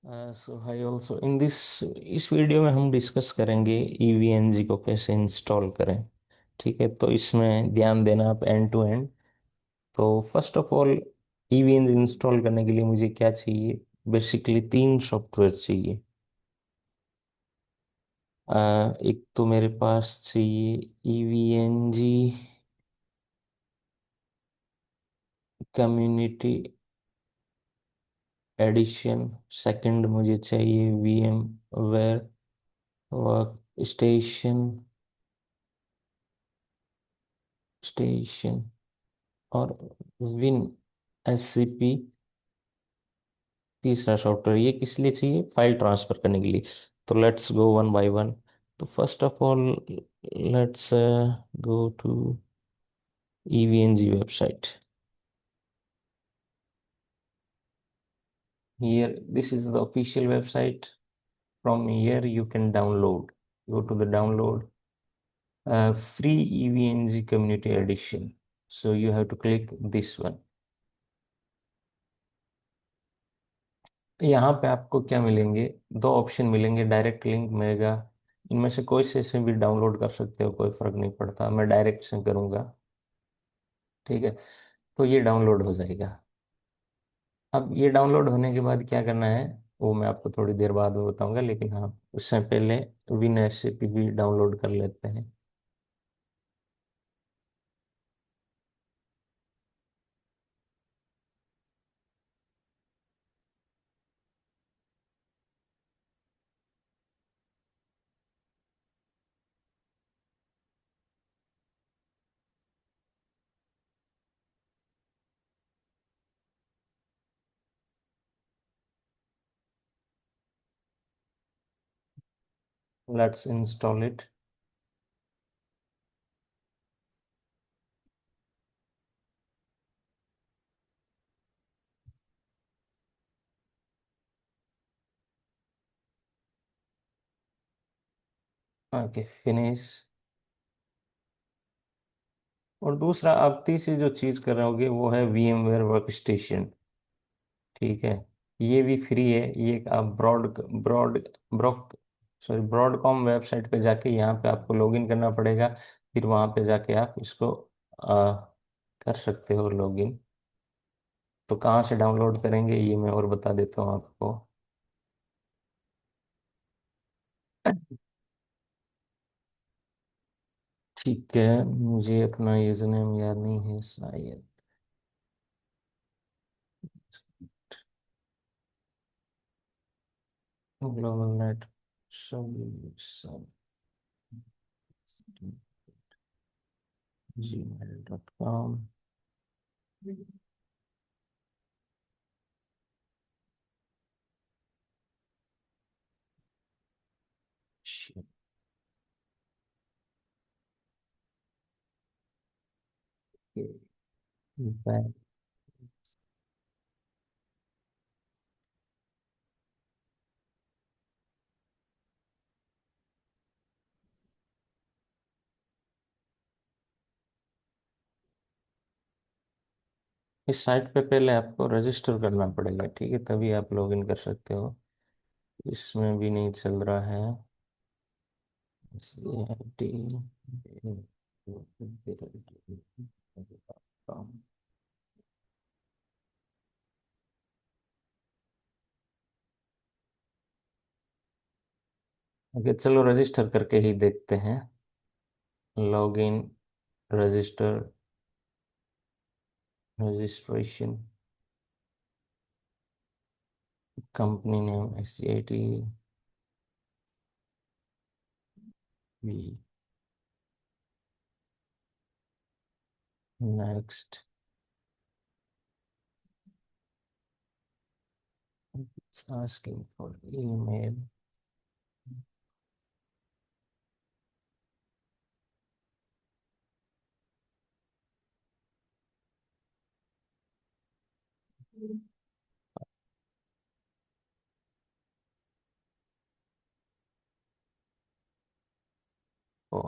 So hi also in this इस video में हम डिस्कस करेंगे ईवीएनजी को कैसे इंस्टॉल करें। ठीक है, तो इसमें ध्यान देना आप एंड टू एंड। तो फर्स्ट ऑफ ऑल, ईवीएनजी इंस्टॉल करने के लिए मुझे क्या चाहिए? बेसिकली तीन सॉफ्टवेयर चाहिए। एक तो मेरे पास चाहिए ईवीएनजी कम्युनिटी एडिशन। सेकंड मुझे चाहिए वीएम वेयर वर्क स्टेशन और विन एससीपी। तीसरा सॉफ्टवेयर ये किस लिए चाहिए? फाइल ट्रांसफर करने के लिए। तो let's go one by one. तो first of all, let's go to EVNG website. Here, this is the official website. From here, you can download. Go to the download free EVNG Community Edition. So you have to click this one. यहाँ पे आपको क्या मिलेंगे? दो option मिलेंगे, direct link मिलेगा। इनमें से कोई से भी डाउनलोड कर सकते हो, कोई फर्क नहीं पड़ता। मैं डायरेक्ट से करूँगा। ठीक है, तो ये डाउनलोड हो जाएगा। अब ये डाउनलोड होने के बाद क्या करना है वो मैं आपको थोड़ी देर बाद में बताऊंगा, लेकिन हाँ, उससे पहले विन एससीपी भी डाउनलोड कर लेते हैं। Let's install it. Okay, finish. और दूसरा, आप तीसरी जो चीज कर रहे होगे वो है VMware वर्क स्टेशन। ठीक है, ये भी फ्री है। ये आप broad broad sorry Broadcom website पे जाके यहाँ पे आपको लॉगिन करना पड़ेगा। फिर वहां पे जाके आप इसको कर सकते हो लॉगिन। तो कहाँ से डाउनलोड करेंगे ये मैं और बता देता हूँ आपको। ठीक है, मुझे अपना यूजर नेम याद नहीं है शायद। Global net solution gmail.com। Back. इस साइट पे पहले आपको रजिस्टर करना पड़ेगा, ठीक है, तभी आप लॉगिन कर सकते हो। इसमें भी नहीं चल रहा है। CIT। ओके, चलो रजिस्टर करके ही देखते हैं। Login, register, registration, company name SCIT भी। Next. It's asking for email। Oh,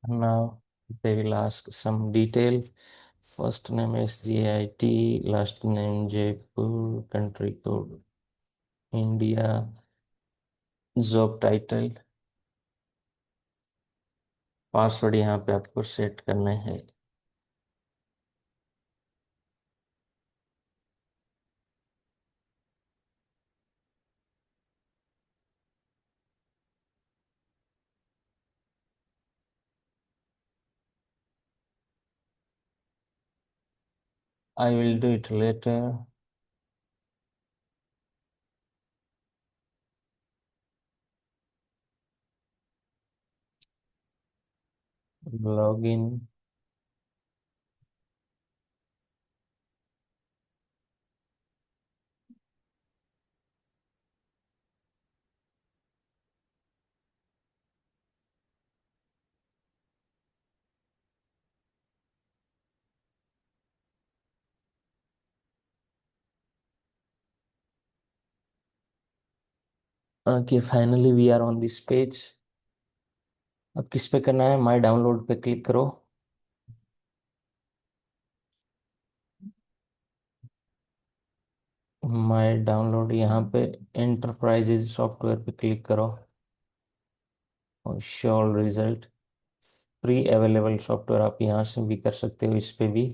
Now they will ask some detail. First name is GIT, last name Jaipur, country code India, job title, password यहाँ पे आपको set करना है। I will do it later. Login. Okay, finally we are on this page. अब किस पे करना है? माय डाउनलोड पे क्लिक करो। माय डाउनलोड यहाँ पे एंटरप्राइजेज सॉफ्टवेयर पे क्लिक करो और show result. Free available software आप यहाँ से भी कर सकते हो, इस पे भी।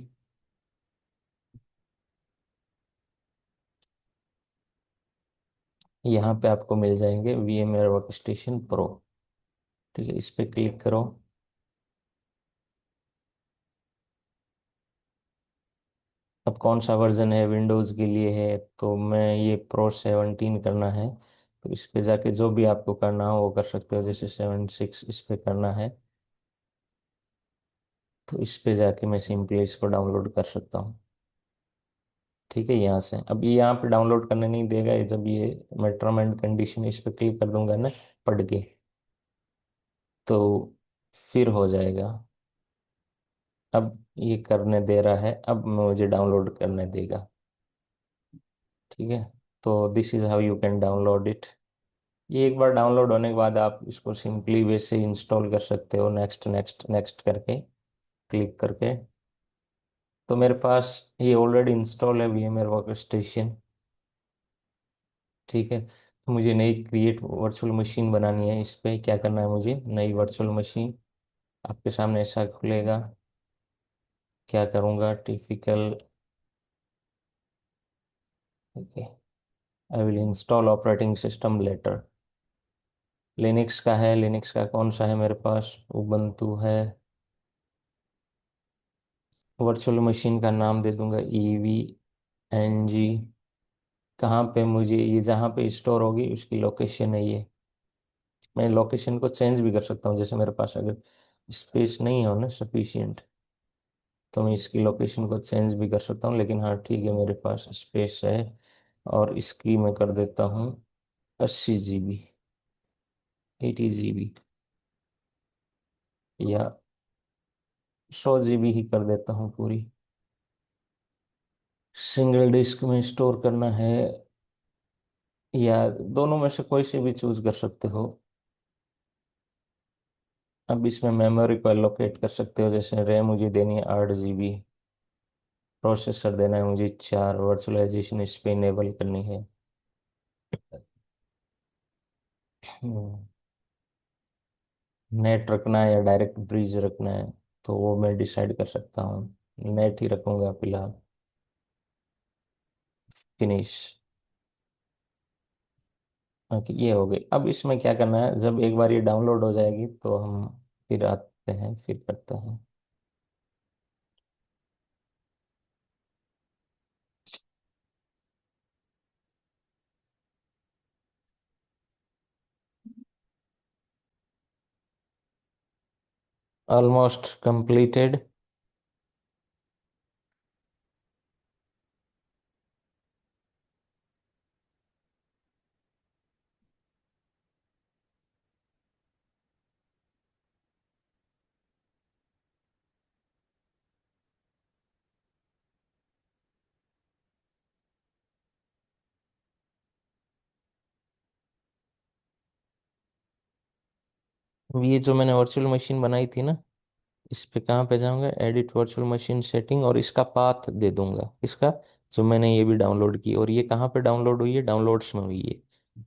यहाँ पे आपको मिल जाएंगे VMware वर्कस्टेशन प्रो। ठीक है, इस पे क्लिक करो। अब कौन सा वर्जन है? विंडोज़ के लिए है तो मैं ये Pro 17 करना है। तो इस पे जाके जो भी आपको करना हो वो कर सकते हो, जैसे 7.6 इस पे करना है। तो इस पे जाके मैं सिंपली इसको डाउनलोड कर सकता हूँ। ठीक है, यहाँ से अब ये यहाँ पे डाउनलोड करने नहीं देगा। ये जब ये मैं टर्म एंड कंडीशन इस पे क्लिक कर दूंगा ना, पढ़ के, तो फिर हो जाएगा। अब ये करने दे रहा है, अब मुझे डाउनलोड करने देगा। ठीक है, तो this is how you can download it. ये एक बार डाउनलोड होने के बाद आप इसको सिंपली वैसे इंस्टॉल कर सकते हो, नेक्स्ट नेक्स्ट नेक्स्ट करके, क्लिक करके। तो मेरे पास ये ऑलरेडी इंस्टॉल है VMware वर्कस्टेशन। ठीक है, तो मुझे नई क्रिएट वर्चुअल मशीन बनानी है। इस पे क्या करना है? मुझे नई वर्चुअल मशीन, आपके सामने ऐसा खुलेगा। क्या करूँगा? Typical. Okay, I will install operating system later. Linux का है। लिनक्स का कौन सा है मेरे पास? उबंटू है। वर्चुअल मशीन का नाम दे दूंगा EVNG। कहाँ पे मुझे ये जहाँ पे स्टोर होगी उसकी लोकेशन है ये। मैं लोकेशन को चेंज भी कर सकता हूँ, जैसे मेरे पास अगर स्पेस नहीं हो ना सफिशियंट, तो मैं इसकी लोकेशन को चेंज भी कर सकता हूँ। लेकिन हाँ ठीक है, मेरे पास स्पेस है। और इसकी मैं कर देता हूँ 80 GB, 80 GB, या 100 GB ही कर देता हूँ पूरी। सिंगल डिस्क में स्टोर करना है, या दोनों में से कोई से भी चूज कर सकते हो। अब इसमें मेमोरी को एलोकेट कर सकते हो, जैसे रैम मुझे देनी है 8 GB, प्रोसेसर देना है मुझे 4, वर्चुअलाइजेशन इस पे इनेबल करनी है। नेट रखना है या डायरेक्ट ब्रीज रखना है, तो वो मैं डिसाइड कर सकता हूँ। नेट ही रखूंगा फिलहाल। फिनिश। ओके, ये हो गई। अब इसमें क्या करना है? जब एक बार ये डाउनलोड हो जाएगी तो हम फिर आते हैं, फिर करते हैं। Almost completed. ये जो मैंने वर्चुअल मशीन बनाई थी ना, इस पे कहाँ पे जाऊंगा, एडिट वर्चुअल मशीन सेटिंग, और इसका पाथ दे दूंगा इसका, जो मैंने ये भी डाउनलोड की, और ये कहाँ पे डाउनलोड हुई है, डाउनलोड्स में हुई है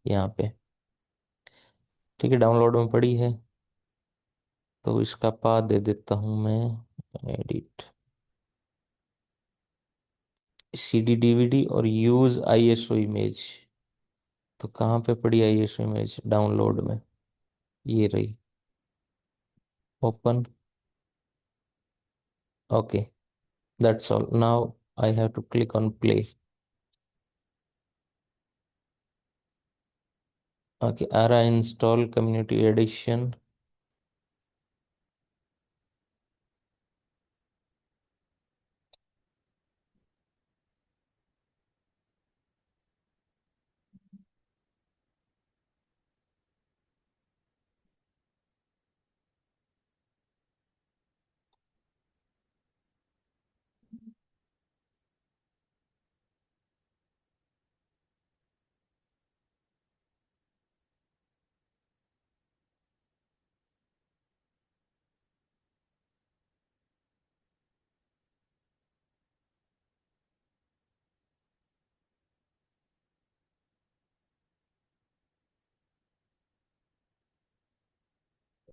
यहाँ पे। ठीक है, डाउनलोड में पड़ी है, तो इसका पाथ दे देता हूँ मैं, एडिट CD DVD और यूज ISO इमेज। तो कहाँ पे पड़ी ISO इमेज, डाउनलोड में, ये रही, open. Okay, that's all, now I have to click on play. Okay, आ रहा install community edition.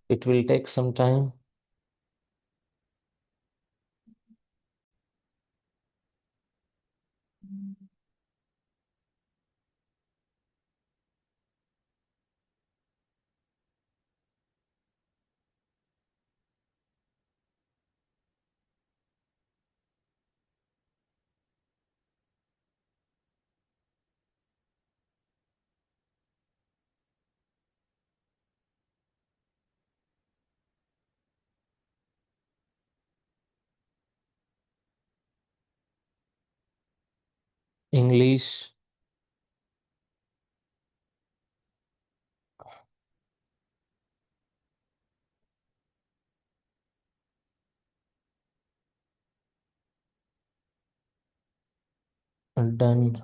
It will take some time. English. Done.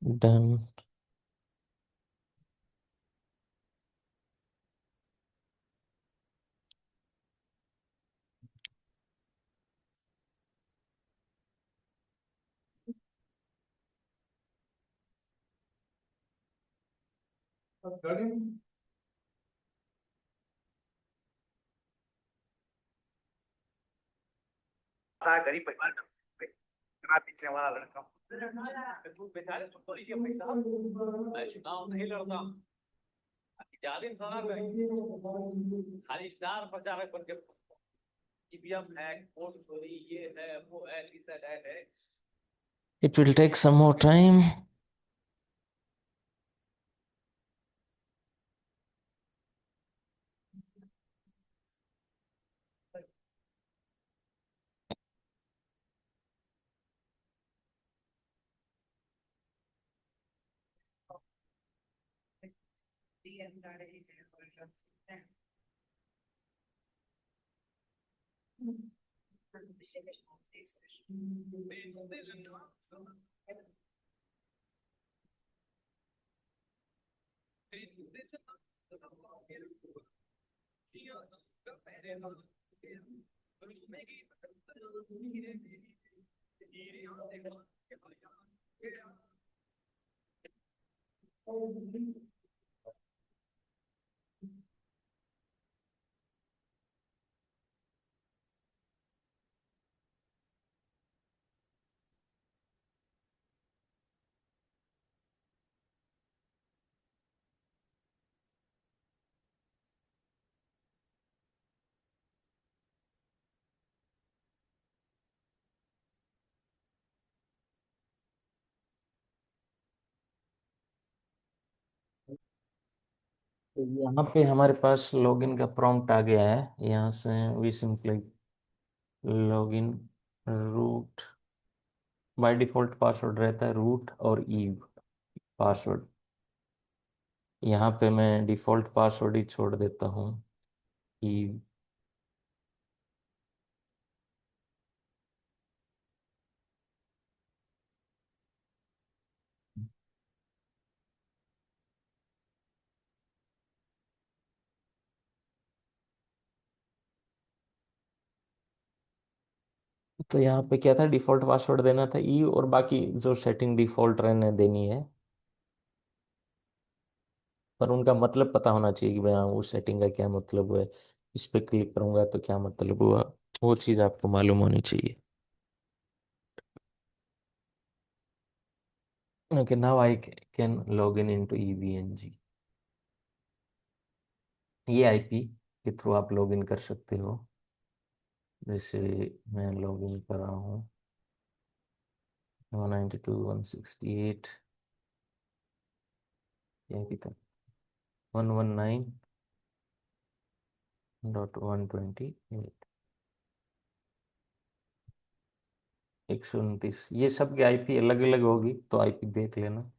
Done. था गरीब परिवार का खाना बेचने वाला लड़का दूध बेचारे तो बोलिए भाई साहब मैं चुनाव नहीं लड़ता जालिम साहब खाली स्टार प्रचारक बन के ईवीएम है वोट चोरी ये है वो है है। It will take some more time. तो यहाँ पे हमारे पास लॉगिन का प्रॉम्प्ट आ गया है, यहाँ से we simply login, root, by default password रहता है रूट और ईव पासवर्ड। यहाँ पे मैं डिफॉल्ट पासवर्ड ही छोड़ देता हूँ, ईव। तो यहाँ पे क्या था, डिफॉल्ट पासवर्ड देना था ई, और बाकी जो सेटिंग डिफॉल्ट रहने देनी है, पर उनका मतलब पता होना चाहिए कि भाई हाँ उस सेटिंग का क्या मतलब है, इस पे क्लिक करूंगा तो क्या मतलब हुआ, वो चीज़ आपको मालूम होनी चाहिए। Okay, now I can log in into EVNG. ये आईपी के थ्रू आप लॉग इन कर सकते हो। जैसे मैं लॉग इन कर रहा हूँ 192.168, क्या कितना, 119.128, 129, ये सब की आईपी अलग अलग होगी, तो आईपी देख लेना।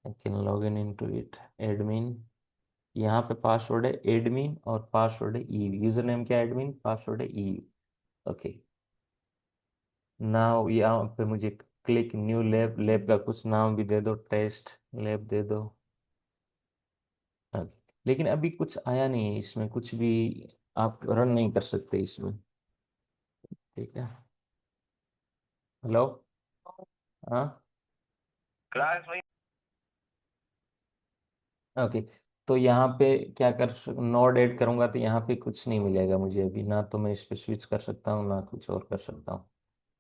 आई can log in into it, admin, यहाँ पे पासवर्ड है एडमिन और पासवर्ड है ई, यूजर नेम क्या है एडमिन, पासवर्ड है ई। ओके, नाउ यहाँ पे मुझे क्लिक न्यू लैब, लैब का कुछ नाम भी दे दो, टेस्ट लैब दे दो। Okay. लेकिन अभी कुछ आया नहीं है इसमें, कुछ भी आप रन नहीं कर सकते इसमें। ठीक है, हेलो, हाँ, क्लास में। ओके। तो यहाँ पे क्या कर नोड ऐड करूंगा तो यहाँ पे कुछ नहीं मिलेगा मुझे अभी, ना तो मैं इस पे स्विच कर सकता हूँ ना कुछ और कर सकता हूँ।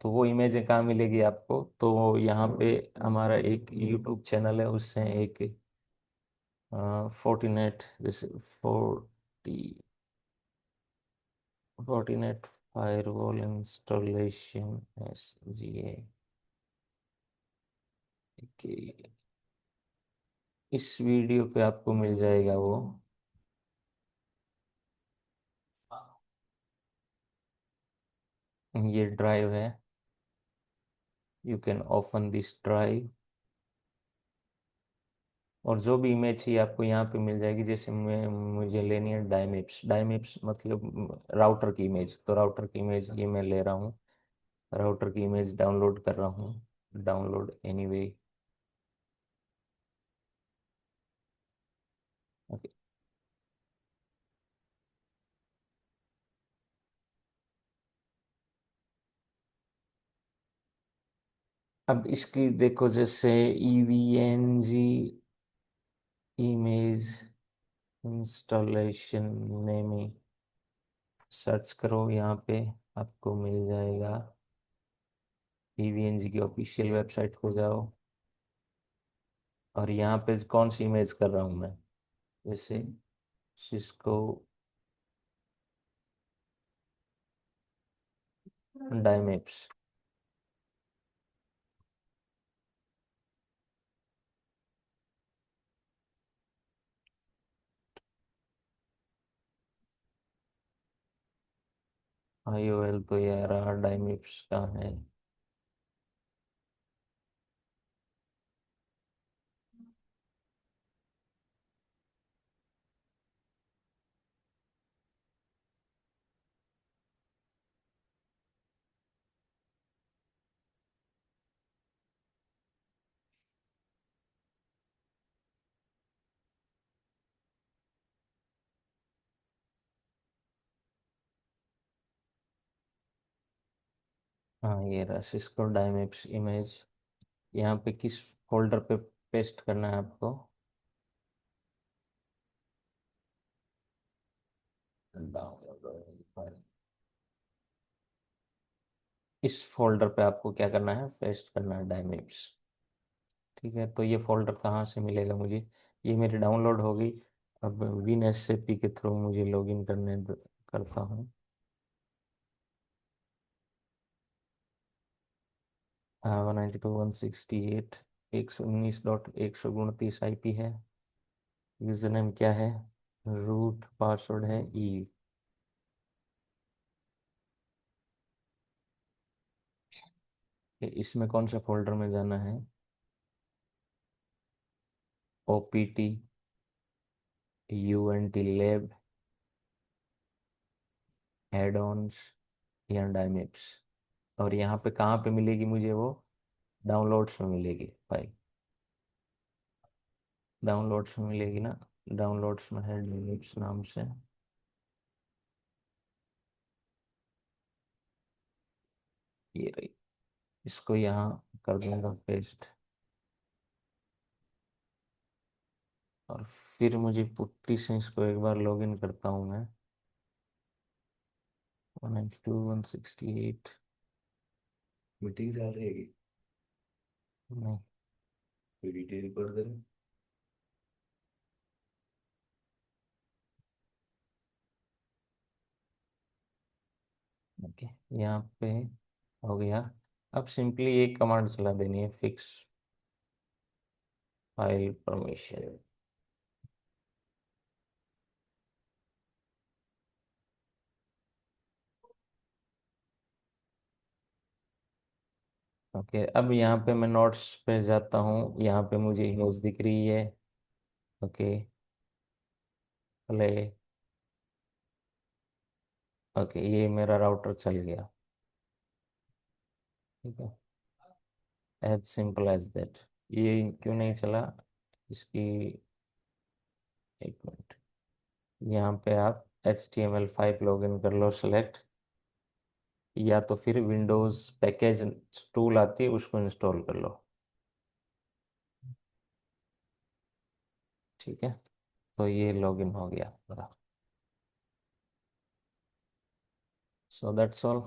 तो वो इमेज कहाँ मिलेगी आपको, तो यहाँ पे हमारा एक यूट्यूब चैनल है, उससे एक फोर्टीनेट, जैसे 14 फायरवॉल इंस्टॉलेशन SGA के, इस वीडियो पे आपको मिल जाएगा वो। ये ड्राइव है, you can open this drive, और जो भी इमेज चाहिए आपको यहाँ पे मिल जाएगी। जैसे मैं मुझे लेनी है डायमेप्स, डायमेप्स मतलब राउटर की इमेज, तो राउटर की इमेज ये मैं ले रहा हूँ, राउटर की इमेज डाउनलोड कर रहा हूँ, डाउनलोड एनीवे। ओके, अब इसकी देखो, जैसे EVNG image installation Nemi, search करो यहाँ पे, आपको मिल जाएगा। EVNG की ऑफिशियल वेबसाइट को जाओ, और यहाँ पे कौन सी इमेज कर रहा हूँ मैं, जैसे सिस्को डायमेप्स, IOL तो यार डायमेप्स का है। हाँ, ये रहा सिस्को डायमेप्स इमेज। यहाँ पे किस फोल्डर पे पेस्ट करना है आपको, डाउनलोड, इस फोल्डर पे आपको क्या करना है, पेस्ट करना है डायमेप्स। ठीक है, तो ये फोल्डर कहाँ से मिलेगा मुझे, ये मेरी डाउनलोड हो गई। अब विन SAP के थ्रू मुझे लॉगिन करता हूँ। 192.168, 119.129 IP है। यूजर नेम क्या है, रूट, पासवर्ड है ई। इसमें कौन सा फोल्डर में जाना है, OPT UNT lab, add ons या डायमेप्स, और यहाँ पे कहाँ पे मिलेगी मुझे वो, डाउनलोड्स में मिलेगी फाइल, डाउनलोड्स में मिलेगी ना, डाउनलोड्स में है डायमेप्स नाम से। ये रही, इसको यहाँ कर दूंगा पेस्ट। और फिर मुझे पुट्टी से इसको एक बार लॉगिन करता हूँ मैं। 192.168। मीटिंग चल रही है नहीं, कोई डिटेल कर दे। ओके, यहाँ पे हो गया। अब सिंपली एक कमांड चला देनी है, फिक्स फाइल परमिशन। ओके, अब यहाँ पे मैं नोट्स पे जाता हूँ, यहाँ पे मुझे इमेज दिख रही है। Okay, play. ओके, ये मेरा राउटर चल गया। ठीक है, एज सिंपल एज दैट। ये क्यों नहीं चला, इसकी, एक मिनट। यहाँ पे आप HTML5 लॉगिन कर लो सेलेक्ट, या तो फिर विंडोज पैकेज टूल आती है उसको इंस्टॉल कर लो। ठीक है, तो ये लॉगिन हो गया। So that's all.